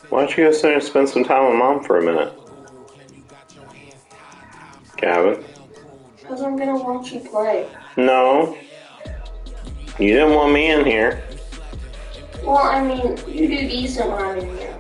Why don't you go sit there and spend some time with Mom for a minute? Gavin? Because I'm gonna watch you play. No. You didn't want me in here. Well, I mean, you do decent when I'm in here.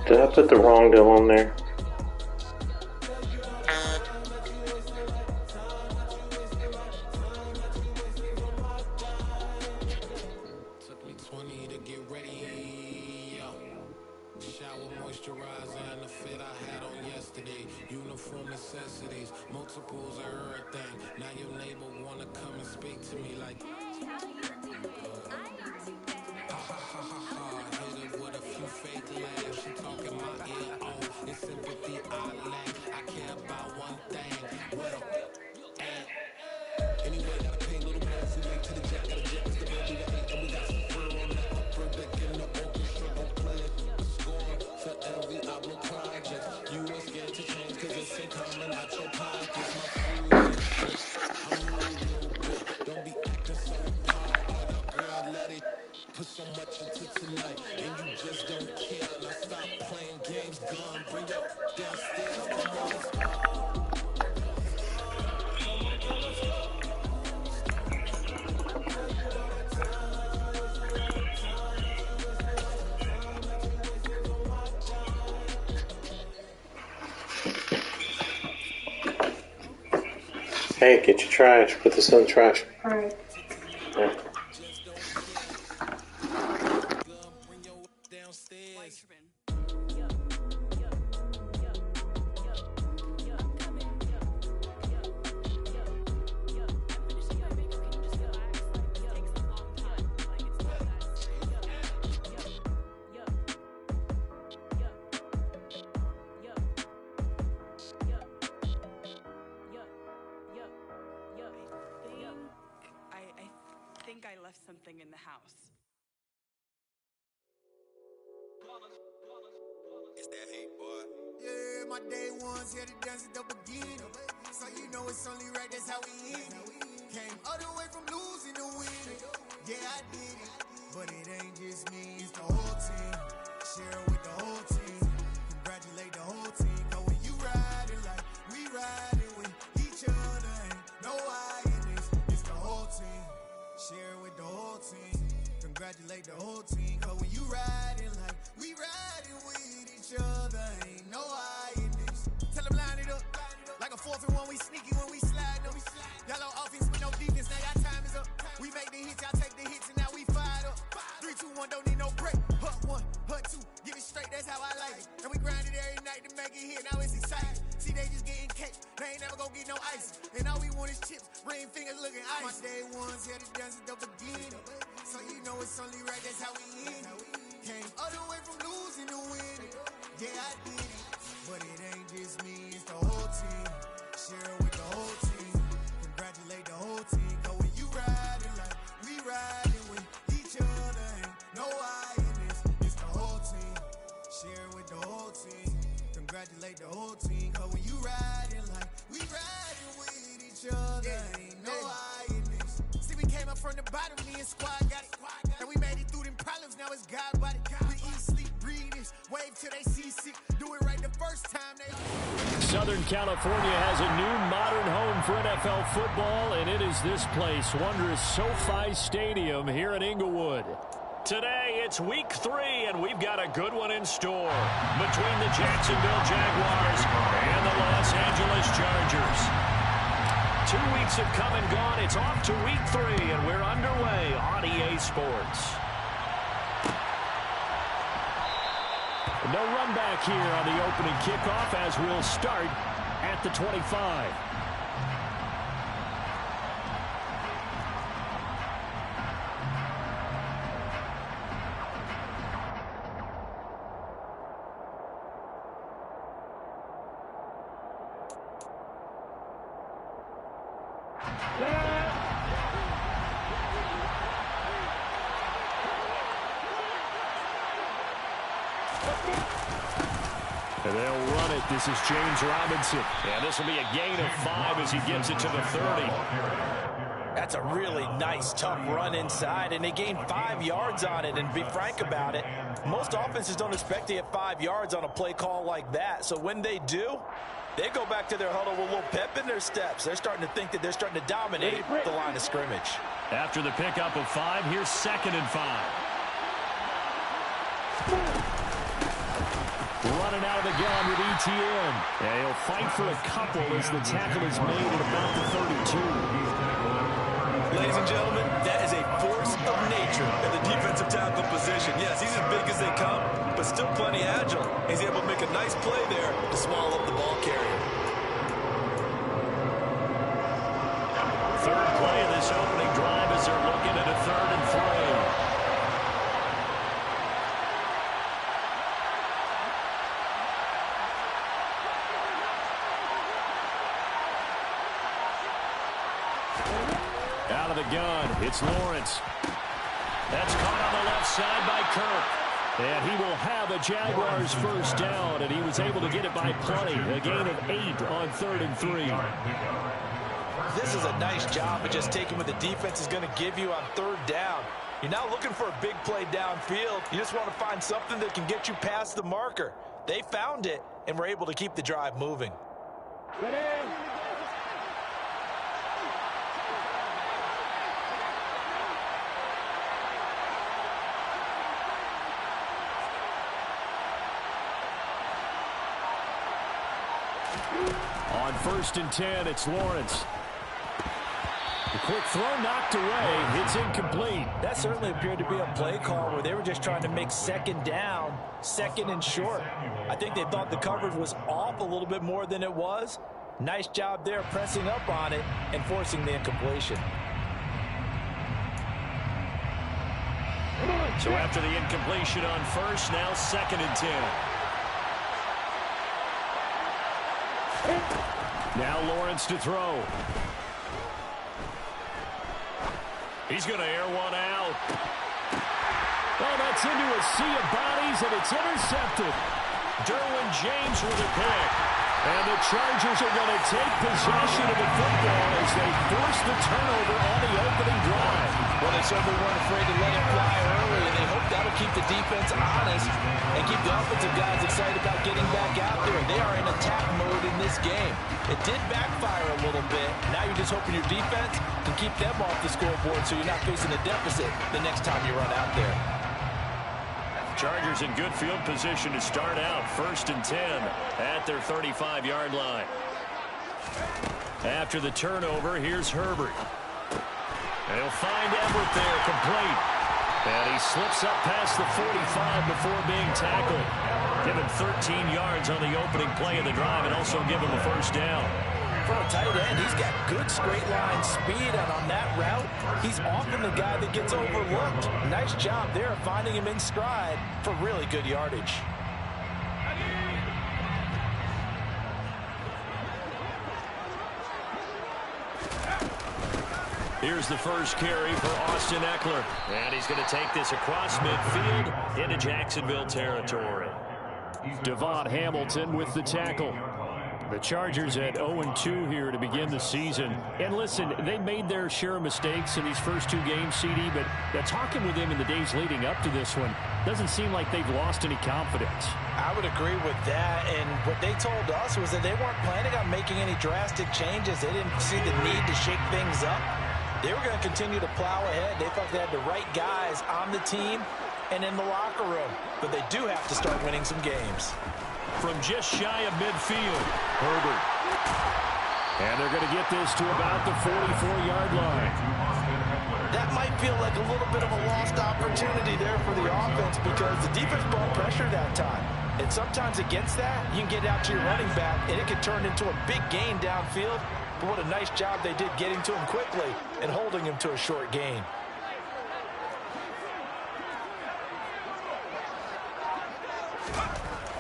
Did I put the wrong deal on there? Hey, get your trash. Put this in the trash. Alright. Yeah. I think I left something in the house. It's that hate, boy. Yeah, my day ones here to dance at the beginning. So you know it's only right, that's how we end it. Came all the way from losing to winning. Yeah, I did it. But it ain't just me, it's the whole team. Share it with the whole team. Congratulate the whole team. Cause when you riding like we riding with each other, ain't no I in this. It's the whole team. Share it with the whole team. Congratulate the whole team. Cause when you riding like we riding with each other, ain't no I in this. Tell them line it up. Like a 4th and 1, we sneaky when we slide them. Yellow offense with no defense, now y'all time is up. We make the hits, y'all take the hits, and now we fired up. 3, 2, 1, don't need no break. Hut 1, hut 2, give it straight, that's how I like it. And we grind it every night to make it hit, now it's exciting. See, they just getting cake, they ain't never gonna get no ice. And all we want is chips, ring fingers looking ice. My day ones here to dance at the beginning. So you know it's only right, that's how we end it. Came all the way from losing to winning. Yeah, I did it. But it ain't just me, it's the whole team. Share it with the whole team. Congratulate the whole team. Cause when you riding like we riding with each other, ain't no I in this. It's the whole team. Share it with the whole team. Congratulate the whole team. Cause when you riding like we riding with each other, ain't no I in this. See, we came up from the bottom, me and squad got it. And we made it through them problems, now it's God body. We eat, sleep, breathe this. Wave till they seasick. Do it right the first time they... Southern California has a new modern home for NFL football, and it is this place, wondrous SoFi Stadium here in Inglewood. Today, it's week 3, and we've got a good one in store between the Jacksonville Jaguars and the Los Angeles Chargers. 2 weeks have come and gone. It's off to week 3, and we're underway on EA Sports. No run back here on the opening kickoff as we'll start at the 25. They'll run it. This is James Robinson. And this will be a gain of 5 as he gets it to the 30. That's a really nice, tough run inside, and they gained 5 yards on it. And to be frank about it, most offenses don't expect to get 5 yards on a play call like that. So when they do, they go back to their huddle with a little pep in their steps. They're starting to think that they're starting to dominate the line of scrimmage. After the pickup of 5, here's 2nd and 5. Running out of the gun with ETN. And he'll fight for a couple as the tackle is made at about the 32. Ladies and gentlemen, that is a force of nature at the defensive tackle position. Yes, he's as big as they come, but still plenty agile. He's able to make a nice play there to swallow up the ball carrier. Third play of this opening drive as they're looking at a 3rd and 3. Out of the gun, it's Lawrence. That's caught on the left side by Kirk. And he will have a Jaguars first down, and he was able to get it by plenty. A gain of 8 on 3rd and 3. This is a nice job of just taking what the defense is going to give you on 3rd down. You're not looking for a big play downfield. You just want to find something that can get you past the marker. They found it, and were able to keep the drive moving. On 1st and 10, it's Lawrence. The quick throw knocked away. It's incomplete. That certainly appeared to be a play call where they were just trying to make 2nd down, 2nd and short. I think they thought the coverage was off a little bit more than it was. Nice job there pressing up on it and forcing the incompletion. So after the incompletion on 1st, now 2nd and 10. Now Lawrence to throw. He's going to air one out. Oh, that's into a sea of bodies, and it's intercepted. Derwin James with a pick. And the Chargers are going to take possession of the football as they force the turnover on the opening drive. Well, they certainly weren't afraid to let it fly early, and they hope that'll keep the defense honest and keep the offensive guys excited about getting back out there. They are in attack mode in this game. It did backfire a little bit. Now you're just hoping your defense can keep them off the scoreboard so you're not facing a deficit the next time you run out there. Chargers in good field position to start out. 1st and 10 at their 35-yard line. After the turnover, here's Herbert. And he'll find Everett there, complete. And he slips up past the 45 before being tackled. Give him 13 yards on the opening play of the drive and also give him a first down. For a tight end, he's got good straight line speed, and on that route, he's often the guy that gets overlooked. Nice job there of finding him in stride for really good yardage. Here's the first carry for Austin Eckler. And he's going to take this across midfield into Jacksonville territory. Devon Hamilton with the tackle. The Chargers at 0-2 here to begin the season. And listen, they made their share of mistakes in these first 2 games, CD, but talking with them in the days leading up to this one, doesn't seem like they've lost any confidence. I would agree with that, and what they told us was that they weren't planning on making any drastic changes. They didn't see the need to shake things up. They were going to continue to plow ahead. They felt they had the right guys on the team and in the locker room, but they do have to start winning some games. From just shy of midfield, Herbert. And they're going to get this to about the 44-yard line. That might feel like a little bit of a lost opportunity there for the offense because the defense brought pressure that time. And sometimes against that, you can get out to your running back, and it can turn into a big gain downfield. But what a nice job they did getting to him quickly and holding him to a short gain.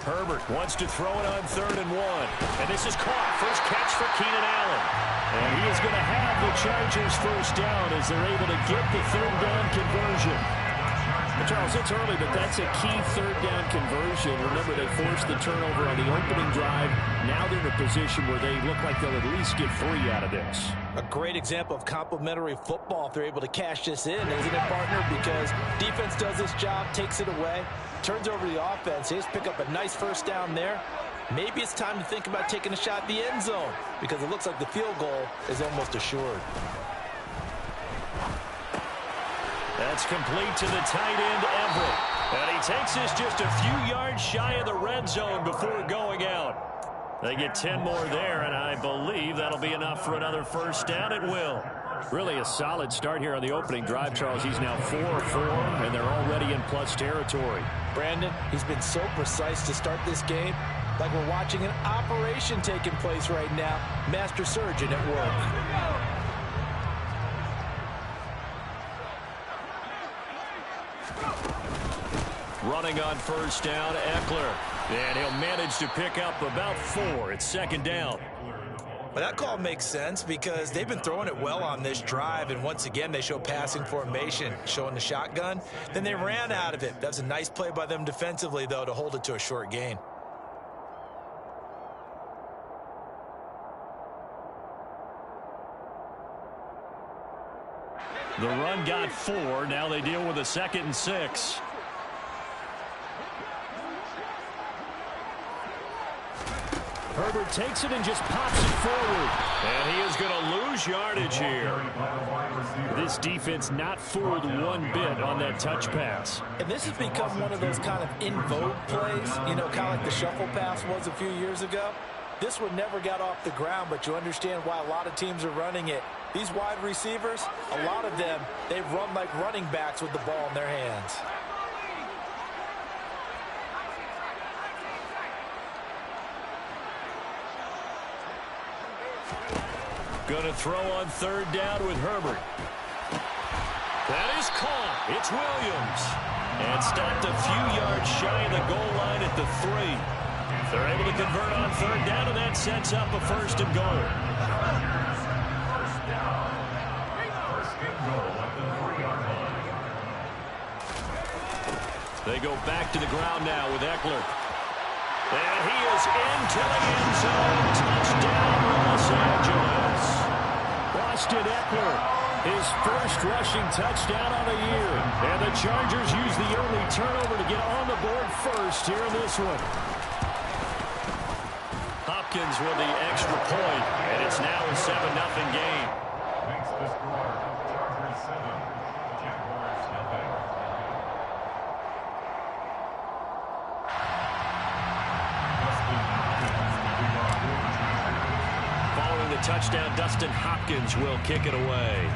Herbert wants to throw it on 3rd and 1. And this is caught. First catch for Keenan Allen. And he is going to have the Chargers first down as they're able to get the 3rd down conversion. Charles, it's early, but that's a key third down conversion. Remember, they forced the turnover on the opening drive. Now they're in a position where they look like they'll at least get 3 out of this. A great example of complementary football if they're able to cash this in, isn't it, partner? Because defense does this job, takes it away, turns over the offense. They just pick up a nice first down there. Maybe it's time to think about taking a shot at the end zone because it looks like the field goal is almost assured. That's complete to the tight end, Everett. And he takes this just a few yards shy of the red zone before going out. They get 10 more there, and I believe that'll be enough for another first down. It will. Really a solid start here on the opening drive, Charles. He's now 4-4, and they're already in plus territory. Brandon, he's been so precise to start this game, like we're watching an operation taking place right now. Master surgeon at work. Running on first down, Eckler. And he'll manage to pick up about 4. It's second down. Well, that call makes sense because they've been throwing it well on this drive, and once again they show passing formation, showing the shotgun. Then they ran out of it. That was a nice play by them defensively, though, to hold it to a short gain. The run got 4. Now they deal with a 2nd and 6. Herbert takes it and just pops it forward. And he is going to lose yardage here. This defense not fooled one bit on that touch pass. And this has become one of those kind of in vogue plays, you know, kind of like the shuffle pass was a few years ago. This one never got off the ground, but you understand why a lot of teams are running it. These wide receivers, a lot of them, they run like running backs with the ball in their hands. Going to throw on third down with Herbert. That is caught. It's Williams. And stopped a few yards shy of the goal line at the 3. They're able to convert on third down, and that sets up a 1st and goal. They go back to the ground now with Eckler. And he is into the end zone. Touchdown, Los Angeles. Austin Eckler, his first rushing touchdown on the year. And the Chargers use the early turnover to get on the board first here in this one. Hopkins with the extra point, and it's now a 7-0 game. Makes the score Chargers 7, Jaguars nothing. Following the touchdown, Dustin Hopkins will kick it away.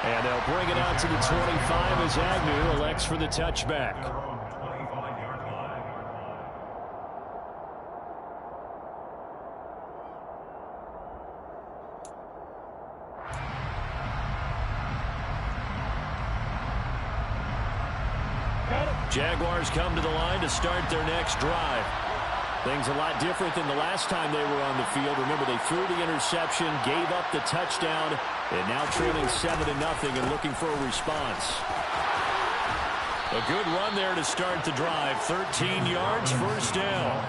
And they'll bring it out to the 25 as Agnew elects for the touchback. Jaguars come to the line to start their next drive. Things a lot different than the last time they were on the field. Remember, they threw the interception, gave up the touchdown, and now trailing 7-0 and looking for a response. A good run there to start the drive. 13 yards, first down.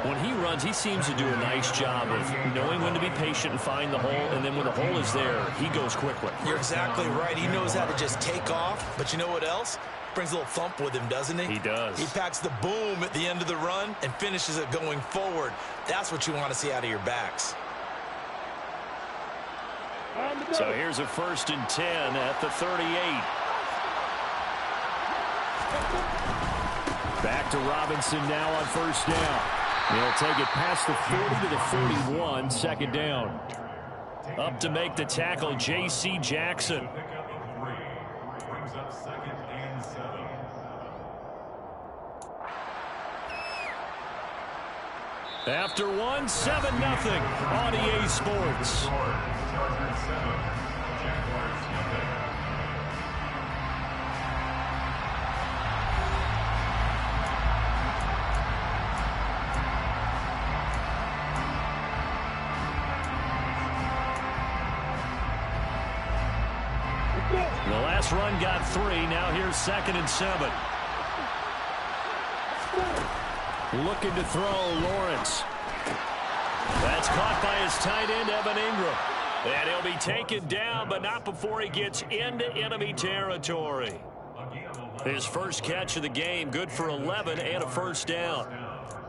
When he runs, he seems to do a nice job of knowing when to be patient and find the hole, and then when the hole is there, he goes quickly. You're exactly right. He knows how to just take off, but you know what else? Brings a little thump with him, doesn't he? He does. He packs the boom at the end of the run and finishes it going forward. That's what you want to see out of your backs. So here's a 1st and 10 at the 38. Back to Robinson now on first down. He'll take it past the 40 to the 41, second down. Up to make the tackle, J.C. Jackson. Brings up 2nd and 7. After 7-0 on EA Sports. Chargers 7, Jaguars nothing. This run got 3. Now here's 2nd and 7. Looking to throw, Lawrence. That's caught by his tight end, Evan Ingram. And he'll be taken down, but not before he gets into enemy territory. His first catch of the game, good for 11 and a first down.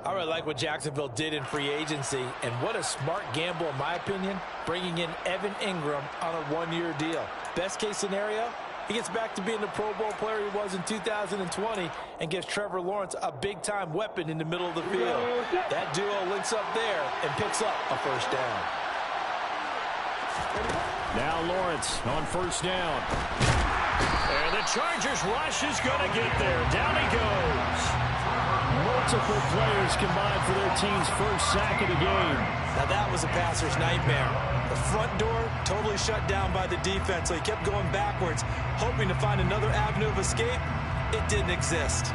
I really like what Jacksonville did in free agency, and what a smart gamble, in my opinion, bringing in Evan Ingram on a 1-year deal. Best case scenario, he gets back to being the Pro Bowl player he was in 2020 and gives Trevor Lawrence a big-time weapon in the middle of the field. That duo links up there and picks up a first down. Now Lawrence on first down. And the Chargers rush is going to get there. Down he goes. Multiple players combined for their team's first sack of the game. Now that was a passer's nightmare. The front door totally shut down by the defense, so he kept going backwards, hoping to find another avenue of escape. It didn't exist.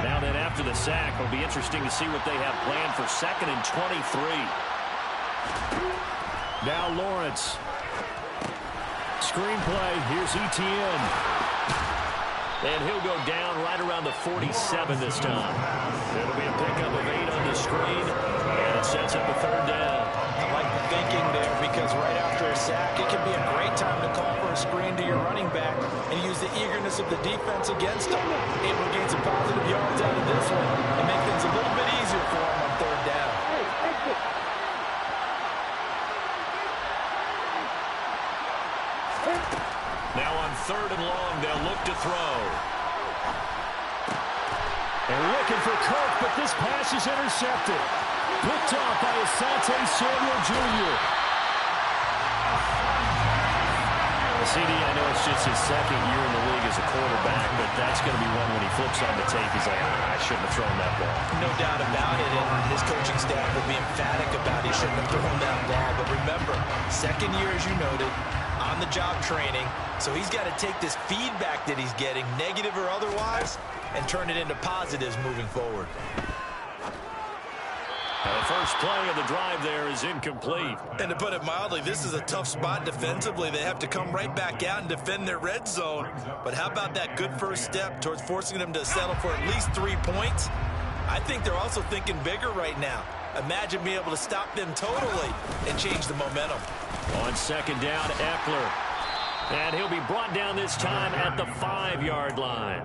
Now then, after the sack, it'll be interesting to see what they have planned for 2nd and 23. Now Lawrence. Screenplay. Here's Etienne. And he'll go down right around the 47 this time. It'll be a pickup of 8 on the screen, and it sets up a 3rd down. I like the thinking there, because right after a sack, it can be a great time to call for a screen to your running back and use the eagerness of the defense against him. Able to gain some positive yards out of this one and make things a little bit easier for him on 3rd down. Now on 3rd and long, they'll look to throw. They're looking for Kirk, but this pass is intercepted. Picked off by Asante Samuel Jr. CD, I know it's just his 2nd year in the league as a quarterback, but that's going to be one when he flips on the tape. He's like, I shouldn't have thrown that ball. No doubt about it, and his coaching staff will be emphatic about he shouldn't have thrown that ball. But remember, 2nd year, as you noted, on-the-job training, so he's got to take this feedback that he's getting, negative or otherwise, and turn it into positives moving forward. The first play of the drive there is incomplete. And to put it mildly, this is a tough spot defensively. They have to come right back out and defend their red zone. But how about that good first step towards forcing them to settle for at least 3 points? I think they're also thinking bigger right now. Imagine being able to stop them totally and change the momentum. On 2nd down, Eckler. And he'll be brought down this time at the 5-yard line.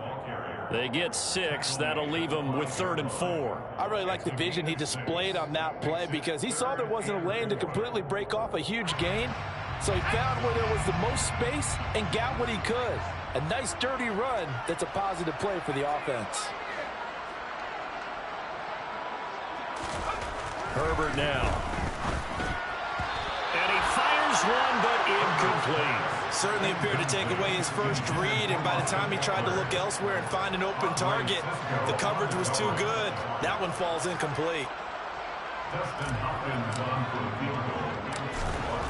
They get 6. That'll leave them with 3rd and 4. I really like the vision he displayed on that play, because he saw there wasn't a lane to completely break off a huge gain. So he found where there was the most space and got what he could. A nice dirty run that's a positive play for the offense. Herbert now. And he fires one, but incomplete. Certainly appeared to take away his first read, and by the time he tried to look elsewhere and find an open target, the coverage was too good. That one falls incomplete. Dustin Hopkins on for the field goal.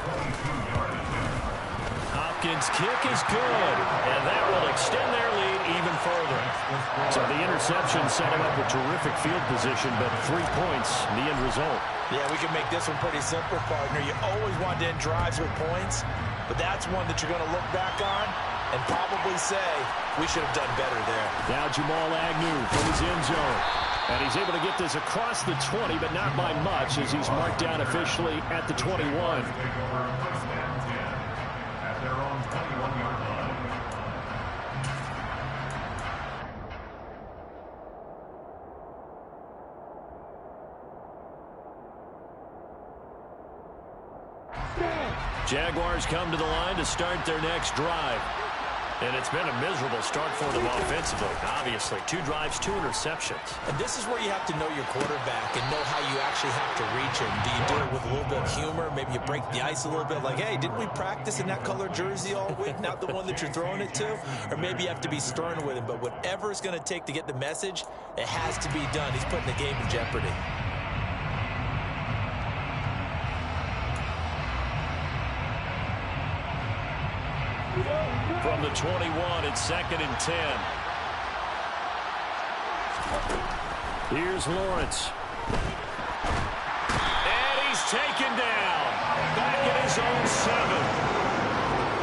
22-yard attempt. Hopkins' kick is good, and that will extend their lead even further. So the interception set him up with terrific field position, but 3 points, the end result. Yeah, we can make this one pretty simple, partner. You always want to end drives with points, but that's one that you're going to look back on and probably say, we should have done better there. Now Jamal Agnew from his end zone. And he's able to get this across the 20, but not by much, as he's marked down officially at the 21. Take over first and 10 at their own 21-yard line. Jaguars come to the line to start their next drive. And it's been a miserable start for them offensively. Obviously, 2 drives, 2 interceptions. And this is where you have to know your quarterback and know how you actually have to reach him. Do you do it with a little bit of humor? Maybe you break the ice a little bit, like, hey, didn't we practice in that color jersey all week, not the one that you're throwing it to? Or maybe you have to be stern with him. But whatever it's going to take to get the message, it has to be done. He's putting the game in jeopardy. From the 21, it's 2nd and 10. Here's Lawrence. And he's taken down. Back in his own 7.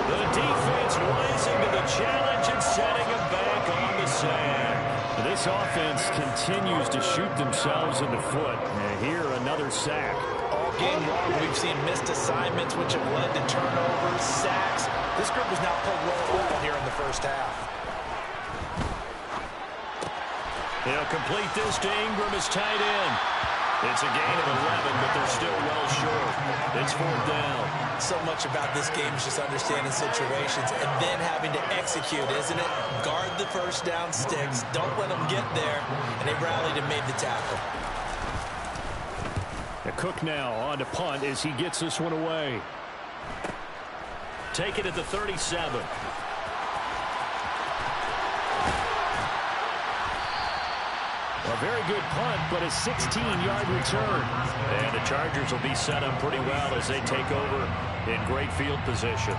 The defense rising to the challenge and setting him back on the sack. This offense continues to shoot themselves in the foot. And here, another sack. All game long, we've seen missed assignments, which have led to turnovers, sacks. This group has now played well here in the first half. He'll complete this to Ingram as tight end. It's a gain of 11, but they're still well short. It's 4th down. So much about this game is just understanding situations and then having to execute, isn't it? Guard the first down sticks. Don't let them get there. And they rallied and made the tackle. Cook now on to punt as he gets this one away. Take it at the 37. A very good punt, but a 16-yard return. And the Chargers will be set up pretty well as they take over in great field position.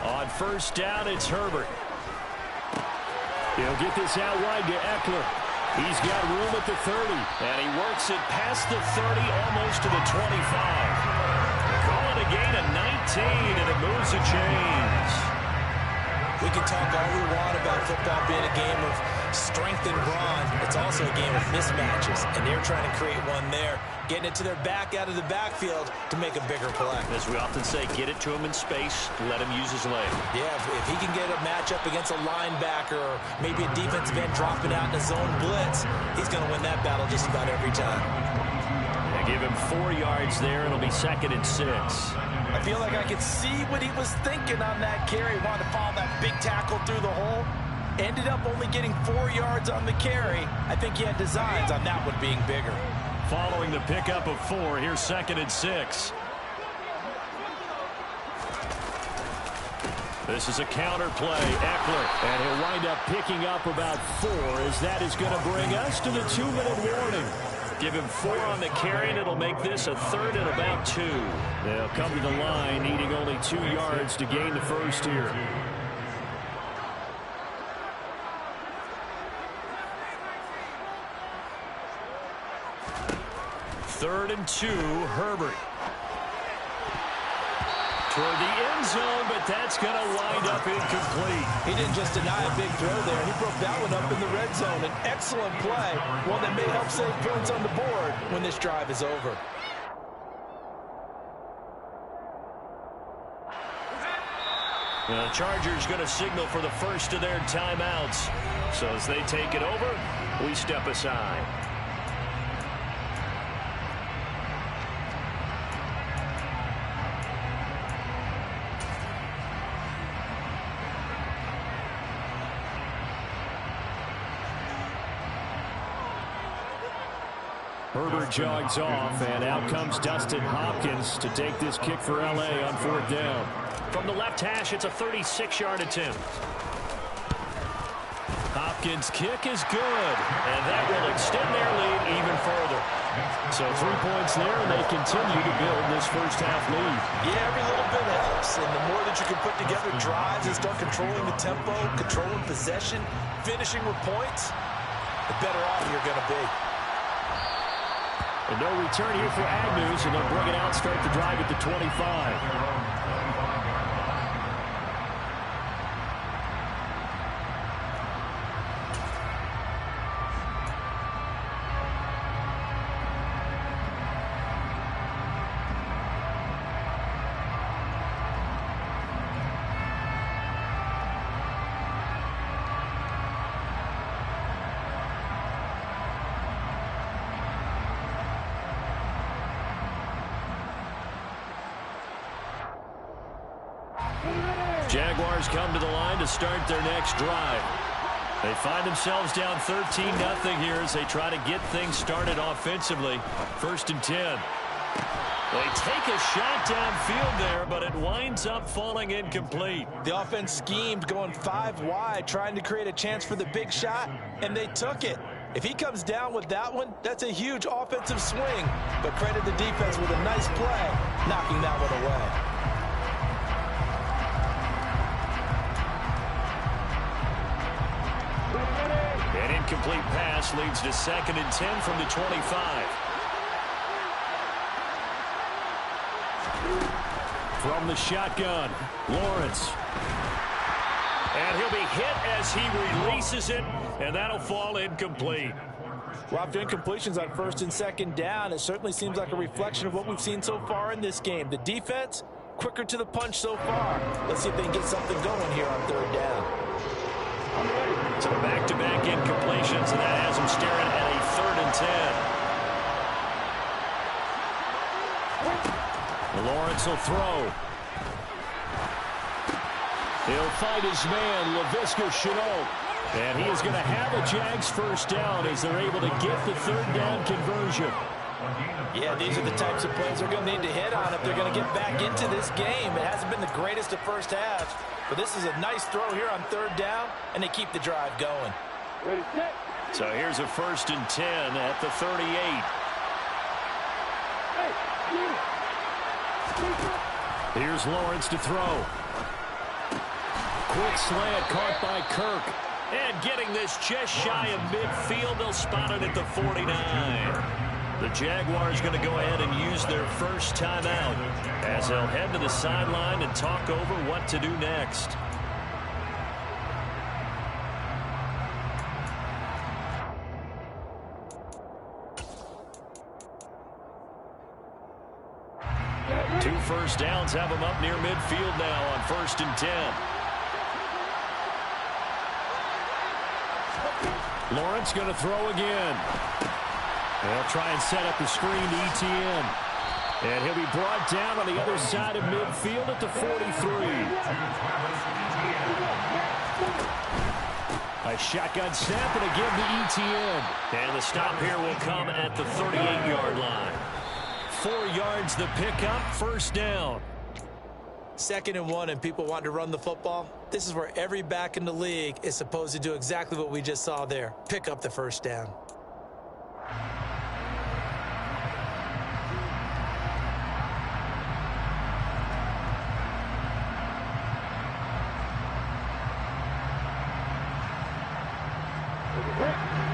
On first down, it's Herbert. He'll get this out wide to Eckler. He's got room at the 30, and he works it past the 30, almost to the 25. Call it a gain of 19, and it moves the chains. We can talk all we want about football being a game of strength and brawn. It's also a game of mismatches, and they're trying to create one there, getting it to their back out of the backfield to make a bigger play. As we often say, get it to him in space, let him use his leg. Yeah, if he can get a matchup against a linebacker or maybe a defensive end dropping out in a zone blitz, he's going to win that battle just about every time. They give him 4 yards there, and it'll be 2nd and 6. I feel like I could see what he was thinking on that carry. Wanted to follow that big tackle through the hole. Ended up only getting 4 yards on the carry. I think he had designs on that one being bigger. Following the pickup of 4, here's 2nd and 6. This is a counter play, Eckler, and he'll wind up picking up about 4 as that is going to bring us to the 2-minute warning. Give him 4 on the carry, and it'll make this a 3rd and about 2. They'll come to the line, needing only 2 yards to gain the first here. Third and 2, Herbert. Toward the end zone, but that's going to wind up incomplete. He didn't just deny a big throw there. He broke that one up in the red zone. An excellent play, one that may help save points on the board when this drive is over. The Chargers going to signal for the first of their timeouts. So as they take it over, we step aside. Herbert jogs off, and out comes Dustin Hopkins to take this kick for L.A. on 4th down. From the left hash, it's a 36-yard attempt. Hopkins' kick is good, and that will extend their lead even further. So 3 points there, and they continue to build this first half lead. Yeah, every little bit helps, and the more that you can put together drives and start controlling the tempo, controlling possession, finishing with points, the better off you're going to be. And no return here for Agnews, and they'll bring it out, start the drive at the 25. Jaguars come to the line to start their next drive. They find themselves down 13-0 here as they try to get things started offensively. 1st and 10. They take a shot downfield there, but it winds up falling incomplete. The offense schemed going 5 wide, trying to create a chance for the big shot, and they took it. If he comes down with that one, that's a huge offensive swing. But credit the defense with a nice play, knocking that one away. An incomplete pass leads to 2nd and 10 from the 25. From the shotgun, Lawrence. And he'll be hit as he releases it, and that'll fall incomplete. Well, after incompletions on 1st and 2nd down, it certainly seems like a reflection of what we've seen so far in this game. The defense, quicker to the punch so far. Let's see if they can get something going here on 3rd down. So back-to-back incompletions, and that has him staring at a 3rd and 10. Lawrence will throw. He'll fight his man, Laviska Shenault. And he is going to have a Jags first down as they're able to get the 3rd down conversion. Yeah, these are the types of plays they're going to need to hit on if they're going to get back into this game. It hasn't been the greatest of first halves, but this is a nice throw here on 3rd down, and they keep the drive going. So here's a 1st and 10 at the 38. Here's Lawrence to throw. Quick slant caught by Kirk. And getting this just shy of midfield, they'll spot it at the 49. The Jaguars going to go ahead and use their first timeout as they'll head to the sideline and talk over what to do next. Two first downs have them up near midfield now on 1st and 10. Lawrence going to throw again. They'll try and set up the screen to ETN. And he'll be brought down on the other side of midfield at the 43. A shotgun snap and again to ETN. And the stop here will come at the 38-yard line. 4 yards the pickup, 1st down. 2nd and 1 and people want to run the football. This is where every back in the league is supposed to do exactly what we just saw there. Pick up the 1st down.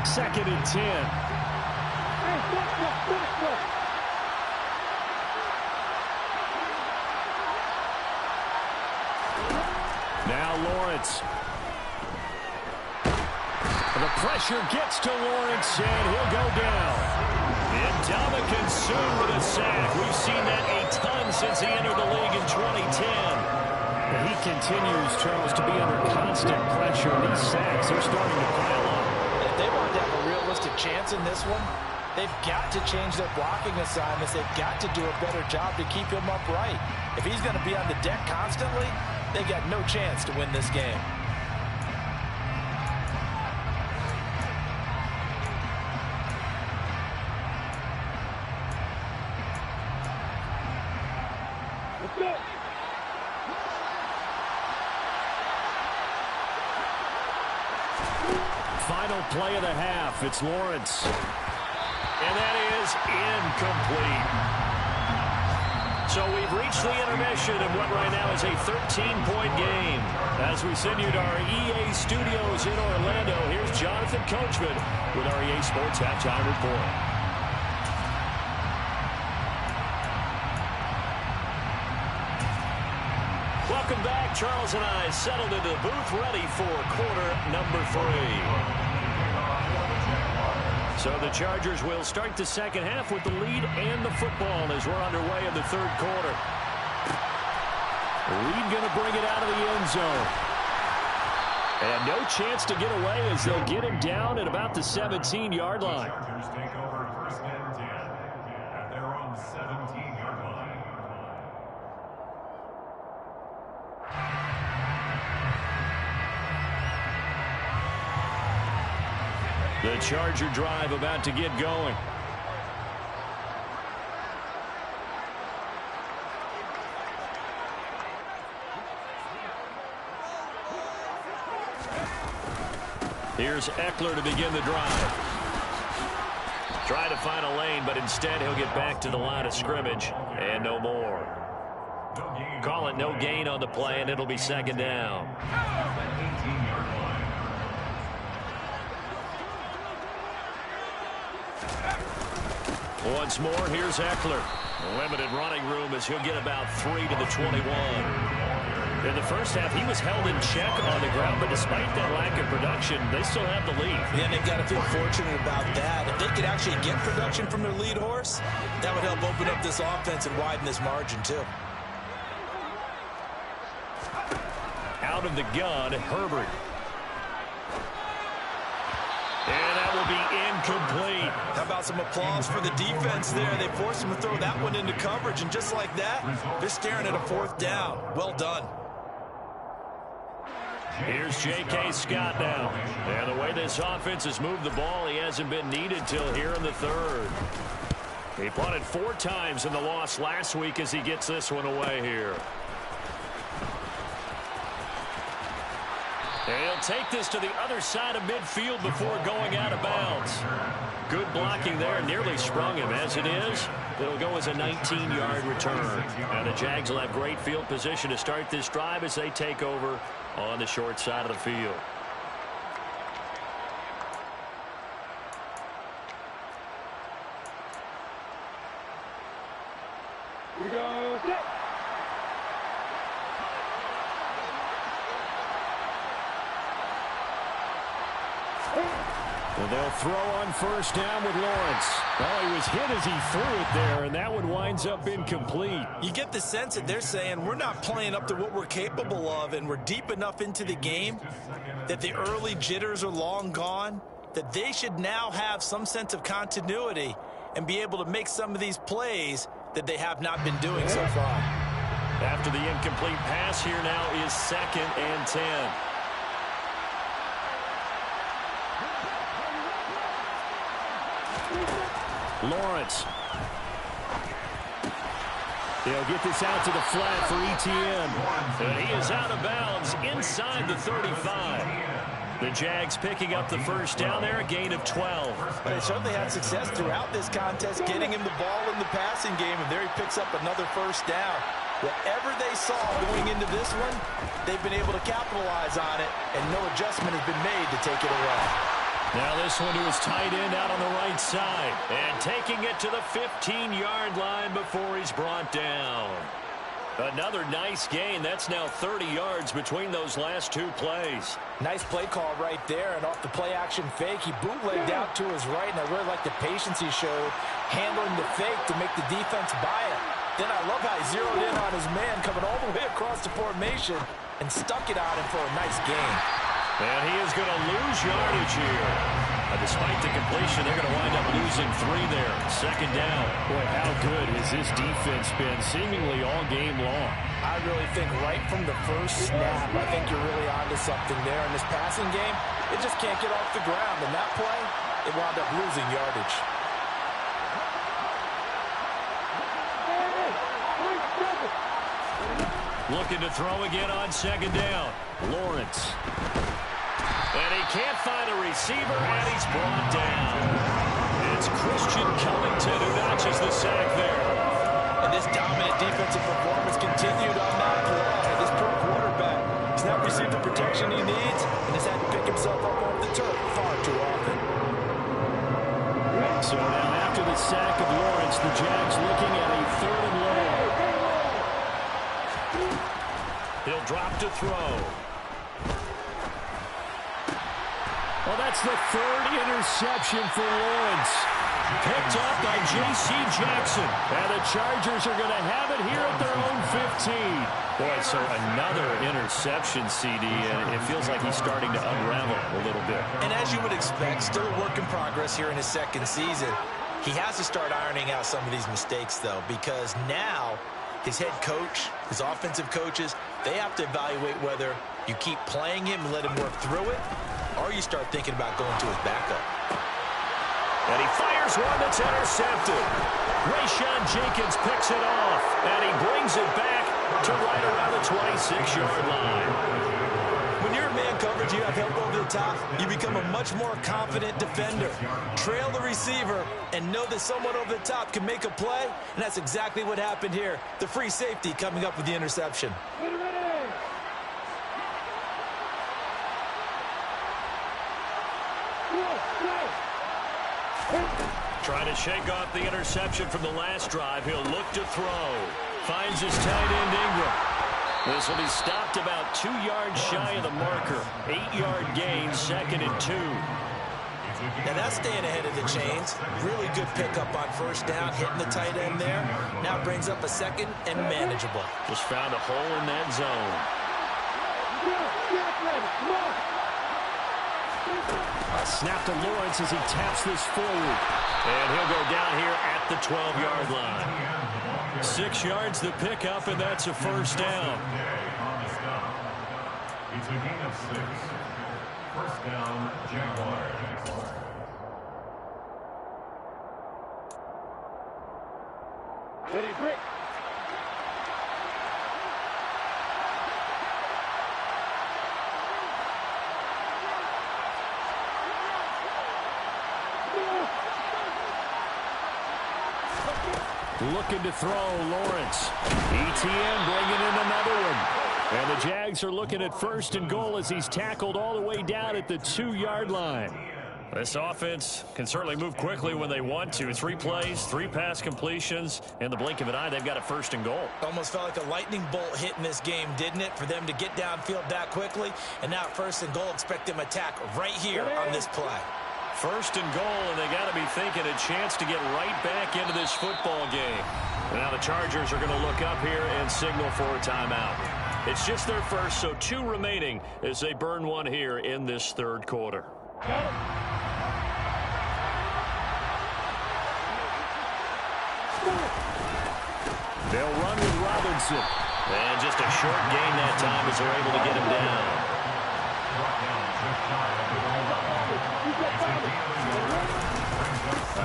Second and 10. Now Lawrence. The pressure gets to Lawrence, and he'll go down. Ndamukong Suh with a sack. We've seen that a ton since he entered the league in 2010. And he continues, Charles, to be under constant pressure. These sacks are starting to pile up. If they want to have a realistic chance in this one, they've got to change their blocking assignments. They've got to do a better job to keep him upright. If he's going to be on the deck constantly, they've got no chance to win this game. Final play of the half. It's Lawrence. And that is incomplete. So we've reached the intermission of what right now is a 13-point game. As we send you to our EA studios in Orlando, here's Jonathan Coachman with our EA Sports Halftime Report. Welcome back. Charles and I settled into the booth ready for quarter number 3. So the Chargers will start the second half with the lead and the football as we're underway in the 3rd quarter. Reed going to bring it out of the end zone. And no chance to get away as they'll get him down at about the 17-yard line. Chargers take over 1st and 10 at their own 17-yard line. The Charger drive about to get going. Here's Eckler to begin the drive. Try to find a lane, but instead he'll get back to the line of scrimmage and no more. Call it no gain on the play, and it'll be second down. Once more, here's Eckler. Limited running room as he'll get about 3 to the 21. In the first half, he was held in check on the ground, but despite that lack of production, they still have the lead. Yeah, they've got to feel fortunate about that. If they could actually get production from their lead horse, that would help open up this offense and widen this margin, too. Out of the gun, Herbert. And that will be incomplete. How about some applause for the defense there? They forced him to throw that one into coverage, and just like that, they're staring at a 4th down. Well done. Here's J.K. Scott now. And the way this offense has moved the ball, he hasn't been needed till here in the 3rd. He punted 4 times in the loss last week as he gets this one away here. And he'll take this to the other side of midfield before going out of bounds. Good blocking there, nearly sprung him. As it is, it'll go as a 19-yard return. Now the Jags will have great field position to start this drive as they take over on the short side of the field. Here we go. Set. Well, they'll throw on first down with Lawrence. Well, he was hit as he threw it there, and that one winds up incomplete. You get the sense that they're saying we're not playing up to what we're capable of, and we're deep enough into the game that the early jitters are long gone, that they should now have some sense of continuity and be able to make some of these plays that they have not been doing so far. After the incomplete pass, here now is 2nd and 10. Lawrence. They'll get this out to the flat for Etienne. And he is out of bounds inside the 35. The Jags picking up the first down there, a gain of 12. They certainly had success throughout this contest, getting him the ball in the passing game, and there he picks up another first down. Whatever they saw going into this one, they've been able to capitalize on it, and no adjustment has been made to take it away. Now this one to his tight end out on the right side. And taking it to the 15-yard line before he's brought down. Another nice gain. That's now 30 yards between those last 2 plays. Nice play call right there. And off the play-action fake, he bootlegged out to his right. And I really like the patience he showed handling the fake to make the defense buy it. Then I love how he zeroed in on his man coming all the way across the formation and stuck it on him for a nice gain. And he is going to lose yardage here. Despite the completion, they're going to wind up losing 3 there. 2nd down. Boy, how good has this defense been seemingly all game long? I really think right from the first snap, I think you're really onto something there. In this passing game, it just can't get off the ground. And that play, it wound up losing yardage. Looking to throw again on 2nd down. Lawrence. And he can't find a receiver, and he's brought down. It's Christian Covington who notches the sack there. And this dominant defensive performance continued on that play. This pro quarterback has not received the protection he needs and has had to pick himself up off the turf far too often. So now after the sack of Lawrence, the Jags looking at a 3rd and long. He'll drop to throw. Well, that's the 3rd interception for Lawrence. Picked up by J.C. Jackson. And the Chargers are going to have it here at their own 15. Boy, so another interception, CD, and it feels like he's starting to unravel a little bit. And as you would expect, still a work in progress here in his 2nd season. He has to start ironing out some of these mistakes, though, because now his head coach, his offensive coaches, they have to evaluate whether you keep playing him and let him work through it, or you start thinking about going to his backup. And he fires one that's intercepted. Rayshawn Jenkins picks it off, and he brings it back to right around the 26-yard line. When you're in man coverage, you have help over the top, you become a much more confident defender. Trail the receiver and know that someone over the top can make a play, and that's exactly what happened here. The free safety coming up with the interception. Trying to shake off the interception from the last drive. He'll look to throw. Finds his tight end, Ingram. This will be stopped about 2 yards shy of the marker. 8-yard gain, 2nd and 2. Now that's staying ahead of the chains. Really good pickup on first down, hitting the tight end there. Now brings up a 2nd and manageable. Just found a hole in that zone. A snap to Lawrence as he taps this forward. And he'll go down here at the 12-yard line. 6 yards the pickup, and that's a first down. It's a gain of 6. First down, Jaguars. Ready, break. Looking to throw, Lawrence. ETN bringing in another one. And the Jags are looking at 1st and goal as he's tackled all the way down at the 2-yard line. This offense can certainly move quickly when they want to. 3 plays, 3 pass completions. In the blink of an eye, they've got a 1st and goal. Almost felt like a lightning bolt hit in this game, didn't it? For them to get downfield that quickly. And now 1st and goal, expect them to attack right here on this play. 1st and goal, and they got to be thinking a chance to get right back into this football game. Now the Chargers are going to look up here and signal for a timeout. It's just their first, so 2 remaining as they burn one here in this 3rd quarter. They'll run with Robinson. And just a short gain that time as they're able to get him down.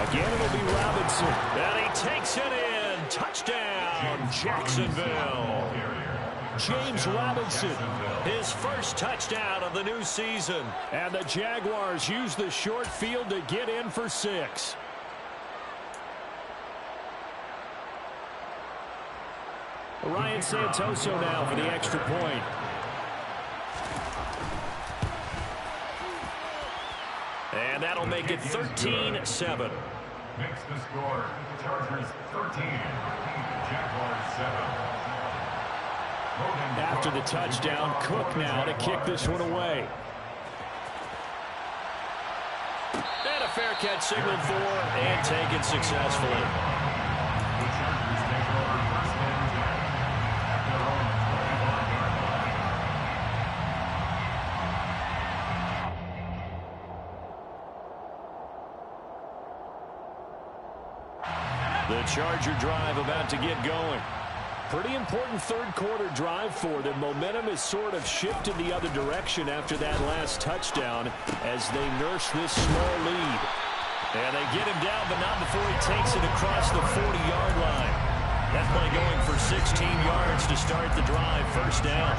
Again, it'll be Robinson. And he takes it in. Touchdown, Jacksonville. James Robinson, his first touchdown of the new season. And the Jaguars use the short field to get in for 6. Ryan Santoso now for the extra point. And that'll make it 13-7. Makes the score. Chargers 13. Jaguars 7. After the touchdown, Cook now to kick this one away. And a fair catch signaled for and taken successfully. The Charger drive about to get going. Pretty important 3rd quarter drive for them. Momentum has sort of shifted the other direction after that last touchdown as they nurse this small lead. And they get him down, but not before he takes it across the 40-yard line. That play going for 16 yards to start the drive. First down.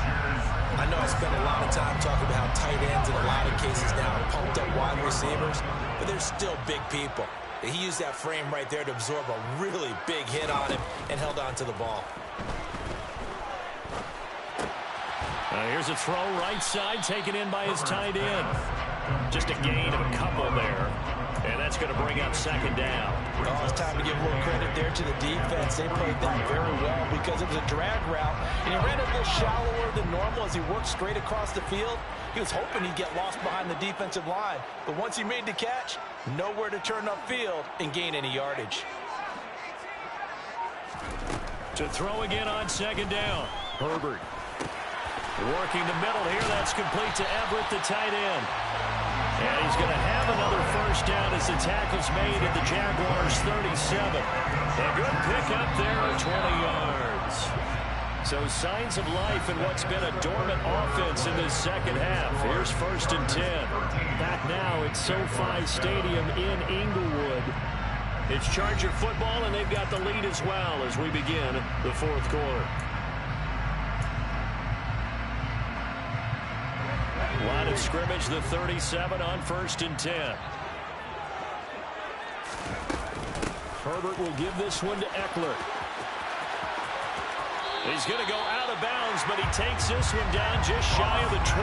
I know I spent a lot of time talking about how tight ends in a lot of cases now are pumped up wide receivers, but they're still big people. He used that frame right there to absorb a really big hit on him and held on to the ball. Here's a throw right side taken in by his tight end. Just a gain of a couple there. And that's going to bring up 2nd down. Oh, it's time to give a little credit there to the defense. They played that very well because it was a drag route. And he ran a little shallower than normal as he worked straight across the field. He was hoping he'd get lost behind the defensive line. But once he made the catch, nowhere to turn upfield and gain any yardage. To throw again on 2nd down. Herbert. Working the middle here. That's complete to Everett, the tight end. And he's going to have another first down as the tackle's made at the Jaguars' 37. A good pickup there at 20 yards. So signs of life in what's been a dormant offense in this 2nd half. Here's 1st and 10. Back now at SoFi Stadium in Inglewood. It's Charger football, and they've got the lead as well as we begin the 4th quarter. Line of scrimmage, the 37 on 1st and 10. Herbert will give this one to Eckler. He's going to go out of bounds, but he takes this one down just shy of the 20.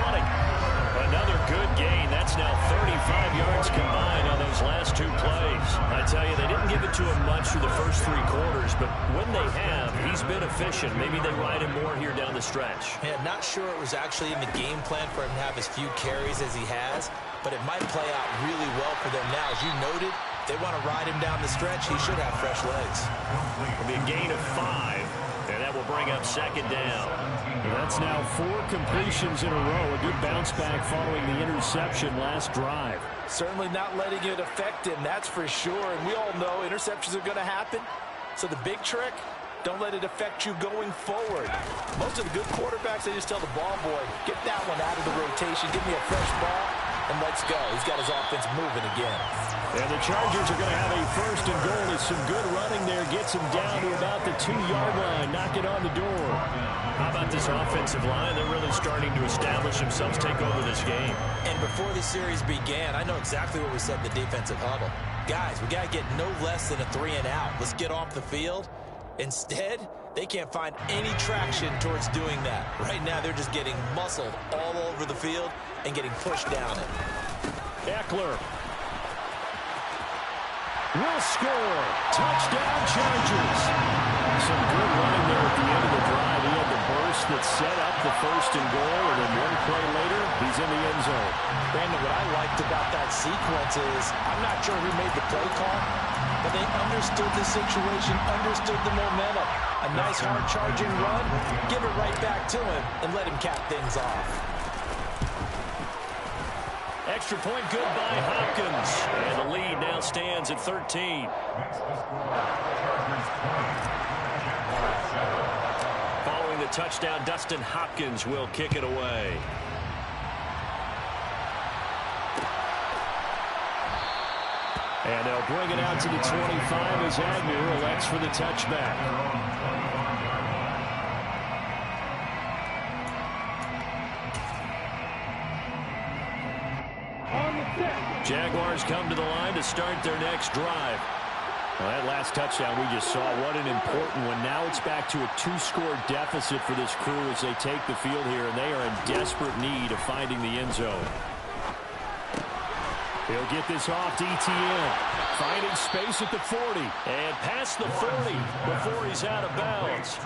Another good gain. That's now 35 yards combined on those last 2 plays. I tell you, they didn't give it to him much through the first 3 quarters, but when they have, he's been efficient. Maybe they ride him more here down the stretch. Yeah, not sure it was actually in the game plan for him to have as few carries as he has, but it might play out really well for them now. As you noted, they want to ride him down the stretch. He should have fresh legs. It'll be a gain of 5. And that will bring up 2nd down. And that's now 4 completions in a row. A good bounce back following the interception last drive. Certainly not letting it affect him, that's for sure. And we all know interceptions are going to happen. So the big trick, don't let it affect you going forward. Most of the good quarterbacks, they just tell the ball boy, get that one out of the rotation, give me a fresh ball, and let's go. He's got his offense moving again. And the Chargers are going to have a 1st and goal as some good running there gets him down to about the 2-yard line. Knock it on the door. How about this offensive line? They're really starting to establish themselves, take over this game. And before the series began, I know exactly what we said in the defensive huddle. Guys, we got to get no less than a 3 and out. Let's get off the field. Instead, they can't find any traction towards doing that. Right now, they're just getting muscled all over the field and getting pushed down it. Eckler will score. Touchdown, Chargers. Some good running there at the end of the drive. He had the burst that set up the 1st and goal, and then 1 play later, he's in the end zone. Brandon, what I liked about that sequence is, I'm not sure who made the play call, but they understood the situation, understood the momentum. A nice hard-charging run, give it right back to him, and let him cap things off. Extra point good by Hopkins. And the lead now stands at 13. Following the touchdown, Dustin Hopkins will kick it away. And they'll bring it out to the 25 as Agnew elects for the touchback. Jaguars come to the line to start their next drive. Well, that last touchdown we just saw, what an important one. Now it's back to a 2-score deficit for this crew as they take the field here, and they are in desperate need of finding the end zone. He'll get this off to Etienne, finding space at the 40. And past the 40 before he's out of bounds.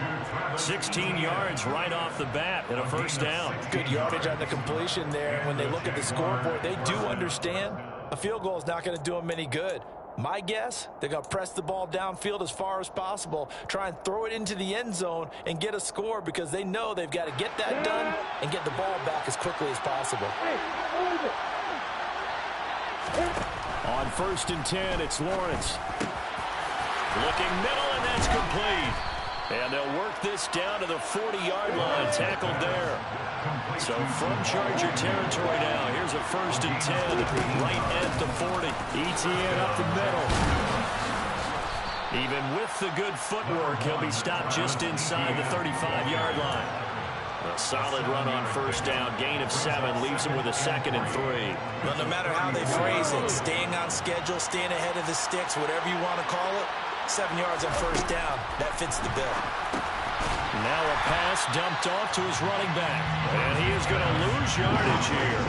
16 yards right off the bat and a 1st down. Good yardage on the completion there. When they look at the scoreboard, they do understand a field goal is not going to do them any good. My guess, they're going to press the ball downfield as far as possible, try and throw it into the end zone and get a score because they know they've got to get that done and get the ball back as quickly as possible. On 1st and 10, it's Lawrence. Looking middle, and that's complete. And they'll work this down to the 40-yard line, tackled there. So from Charger territory now, here's a 1st and 10, right at the 40. Etienne up the middle. Even with the good footwork, he'll be stopped just inside the 35-yard line. A solid run on 1st down, gain of 7, leaves him with a 2nd and 3. Well, no matter how they phrase it, staying on schedule, staying ahead of the sticks, whatever you want to call it, 7 yards on 1st down, that fits the bill. Now a pass dumped off to his running back, and he is going to lose yardage here.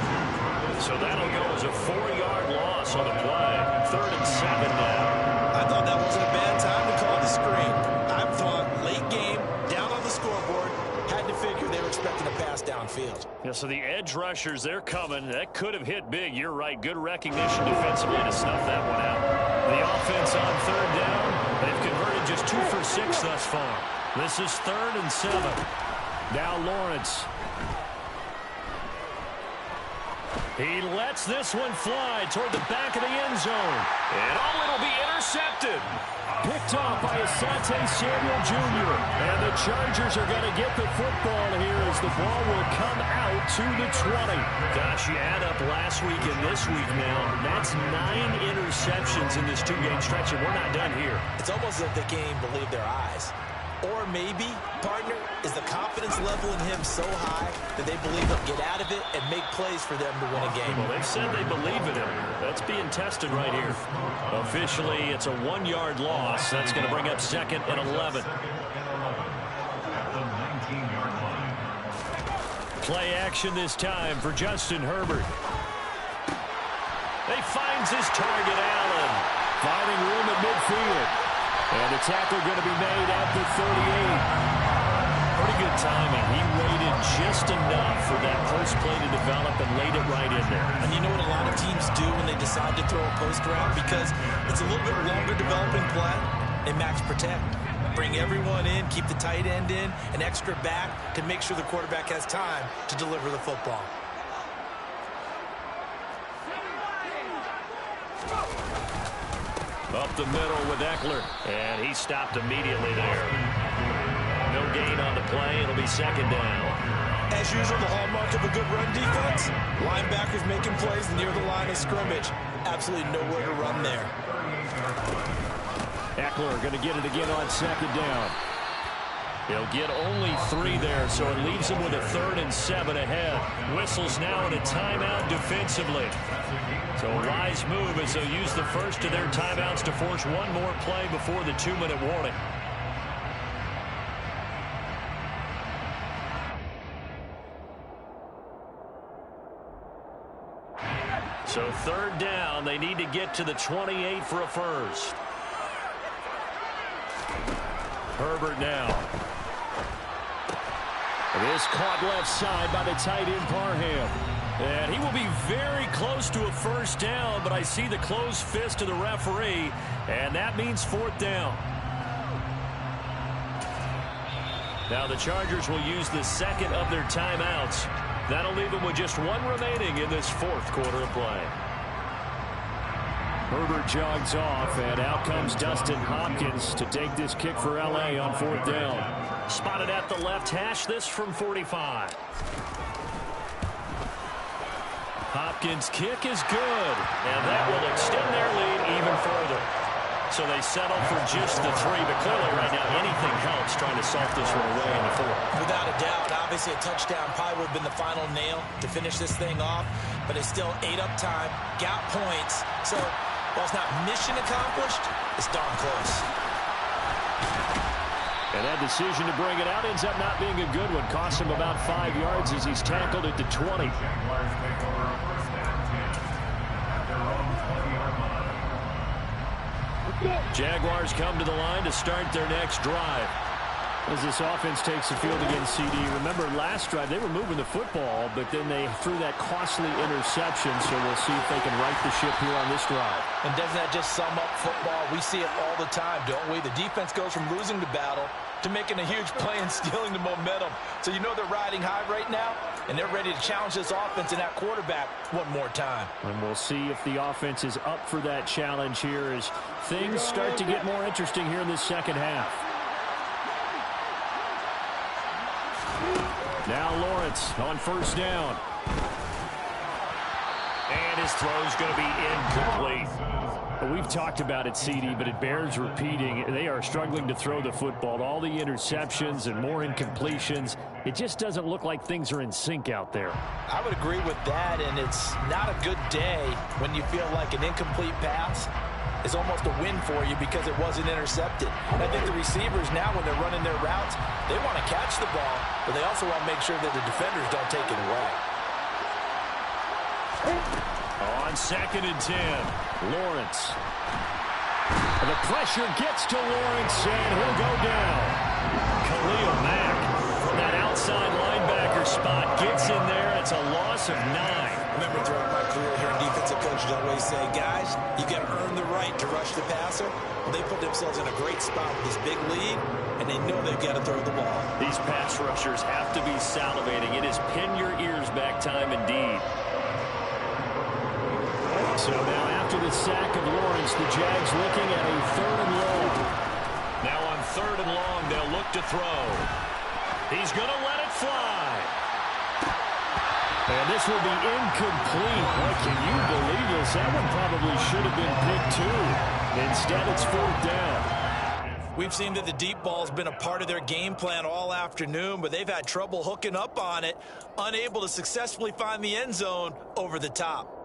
So that'll go as a 4-yard loss on the play. 3rd and 7 now. I thought that wasn't a bad time to call the screen. I thought late game, down on the scoreboard, had to figure they were expecting a pass downfield. Yeah, so the edge rushers, they're coming. That could have hit big. You're right. Good recognition defensively to snuff that one out. The offense on 3rd down. They've converted just 2 for 6 thus far. This is 3rd and 7. Now Lawrence. He lets this one fly toward the back of the end zone. And it'll be intercepted. Picked off by Asante Samuel Jr. And the Chargers are going to get the football here as the ball will come out to the 20. Gosh, you add up last week and this week now. That's 9 interceptions in this 2-game stretch, and we're not done here. It's almost as if they can't even believe their eyes. Or maybe, partner, is the confidence level in him so high that they believe he'll get out of it and make plays for them to win a game. Well, they said they believe in him. That's being tested right here. Officially, it's a 1-yard loss. That's going to bring up 2nd and 11. Play action this time for Justin Herbert. He finds his target, Allen. Finding room at midfield. And the tackle going to be made at the 38. Pretty good timing. He waited just enough for that post play to develop and laid it right in there. And you know what a lot of teams do when they decide to throw a post route? Because it's a little bit longer developing play. They max protect. Bring everyone in, keep the tight end in, an extra back to make sure the quarterback has time to deliver the football. Up the middle with Eckler, and he stopped immediately there. No gain on the play. It'll be 2nd down. As usual, the hallmark of a good run defense, linebackers making plays near the line of scrimmage. Absolutely nowhere to run there. Eckler going to get it again on 2nd down. He'll get only 3 there, so it leaves him with a 3rd and 7 ahead. Whistles now in a timeout defensively. So a wise move as they'll use the first of their timeouts to force one more play before the 2-minute warning. So 3rd down, they need to get to the 28 for a first. Herbert now. It is caught left side by the tight end Parham. And he will be very close to a first down, but I see the closed fist of the referee, and that means 4th down. Now the Chargers will use the 2nd of their timeouts. That'll leave them with just 1 remaining in this 4th quarter of play. Herbert jogs off, and out comes Dustin Hopkins to take this kick for L.A. on 4th down. Spotted at the left hash, this from 45. Hopkins' kick is good, and that will extend their lead even further. So they settle for just the 3, but clearly right now anything helps trying to salt this one away in the 4th. Without a doubt, obviously a touchdown probably would have been the final nail to finish this thing off, but it's still ate up time, got points. So while it's not mission accomplished, it's darn close. And that decision to bring it out ends up not being a good one. Costs him about 5 yards as he's tackled at the 20. Jaguars come to the line to start their next drive. As this offense takes the field against CD. Remember last drive they were moving the football, but then they threw that costly interception, so we'll see if they can right the ship here on this drive. And doesn't that just sum up football? We see it all the time, don't we? The defense goes from losing the battle to making a huge play and stealing the momentum. So you know they're riding high right now, and they're ready to challenge this offense and that quarterback one more time. And we'll see if the offense is up for that challenge here as things start to get more interesting here in the 2nd half. Now Lawrence on 1st down. And his throw's going to be incomplete. We've talked about it, CD, but it bears repeating. They are struggling to throw the football. All the interceptions and more incompletions. It just doesn't look like things are in sync out there. I would agree with that, and it's not a good day when you feel like an incomplete pass is almost a win for you because it wasn't intercepted. And I think the receivers now, when they're running their routes, they want to catch the ball, but they also want to make sure that the defenders don't take it away. On 2nd and 10, Lawrence. And the pressure gets to Lawrence, and he'll go down. Khalil Mack from that outside linebacker spot gets in there. It's a loss of 9. Remember, throughout my career here in defensive coaches always say, guys, you got to earn the right to rush the passer. Well, they put themselves in a great spot with this big lead, and they know they've got to throw the ball. These pass rushers have to be salivating. It is pin your ears back time indeed. So now after the sack of Lawrence, the Jags looking at a 3rd and long. Now on 3rd and long, they'll look to throw. He's going to let it fly. And this will be incomplete. What, can you believe this? That one probably should have been picked too. Instead, it's 4th down. We've seen that the deep ball's been a part of their game plan all afternoon, but they've had trouble hooking up on it, unable to successfully find the end zone over the top.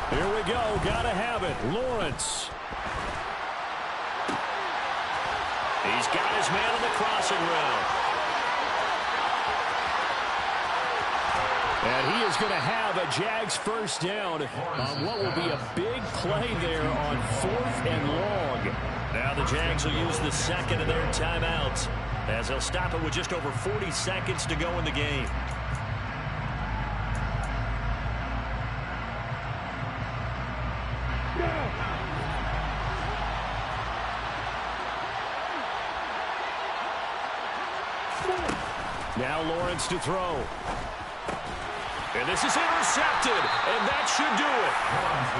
Here we go. Gotta have it. Lawrence. He's got his man on the crossing route. And he is going to have a Jags first down on what will be a big play there on 4th and long. Now the Jags will use the second of their timeouts as they'll stop it with just over 40 seconds to go in the game. Now Lawrence to throw. And this is intercepted, and that should do it.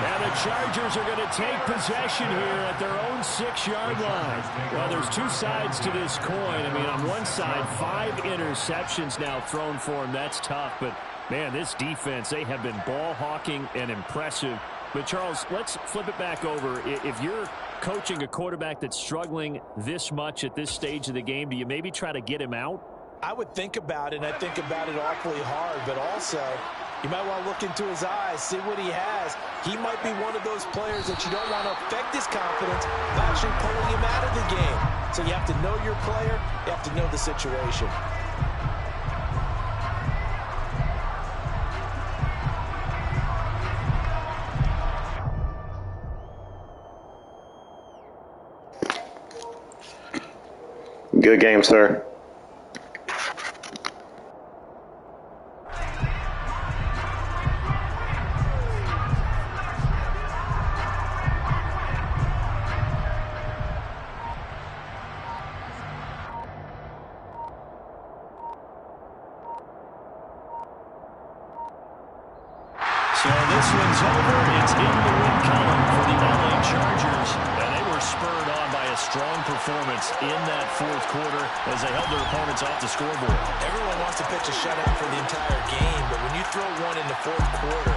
And the Chargers are going to take possession here at their own 6-yard line. Well, there's two sides to this coin. I mean, on one side, 5 interceptions now thrown for him. That's tough. But, man, this defense, they have been ball hawking and impressive. But, Charles, let's flip it back over. If you're coaching a quarterback that's struggling this much at this stage of the game, do you maybe try to get him out? I would think about it, and I think about it awfully hard, but also you might want to look into his eyes, see what he has. He might be one of those players that you don't want to affect his confidence by actually pulling him out of the game. So you have to know your player, you have to know the situation. Good game, sir. So this one's over. It's in the win column for the LA Chargers. And they were spurred on by a strong performance in that 4th quarter as they held their opponents off the scoreboard. Everyone wants to pitch a shutout for the entire game, but when you throw one in the 4th quarter,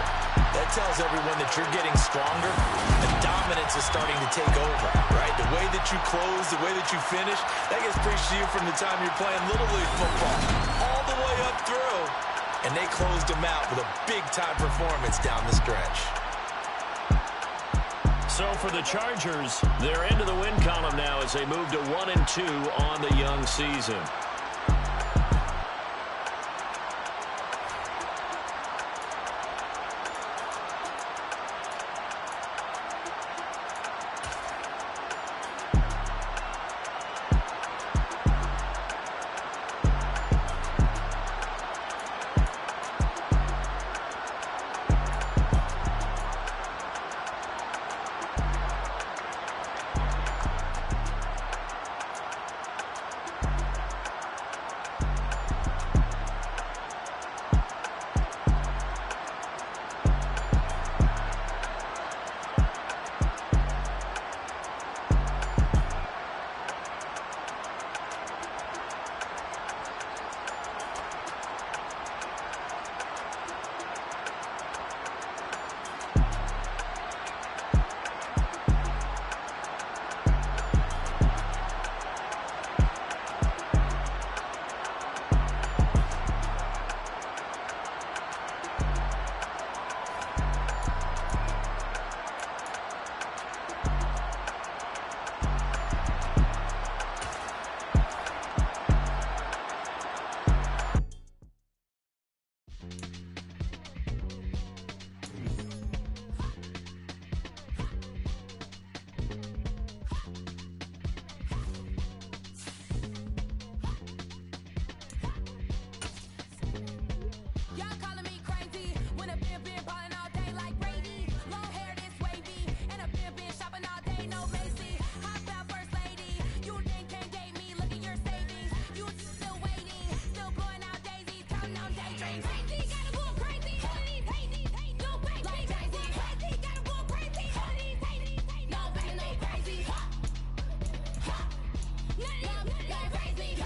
that tells everyone that you're getting stronger and dominance is starting to take over, right? The way that you close, the way that you finish, that gets preached to you from the time you're playing Little League football all the way up through. And they closed them out with a big-time performance down the stretch. So for the Chargers, they're into the win column now as they move to 1-2 on the young season. Crazy.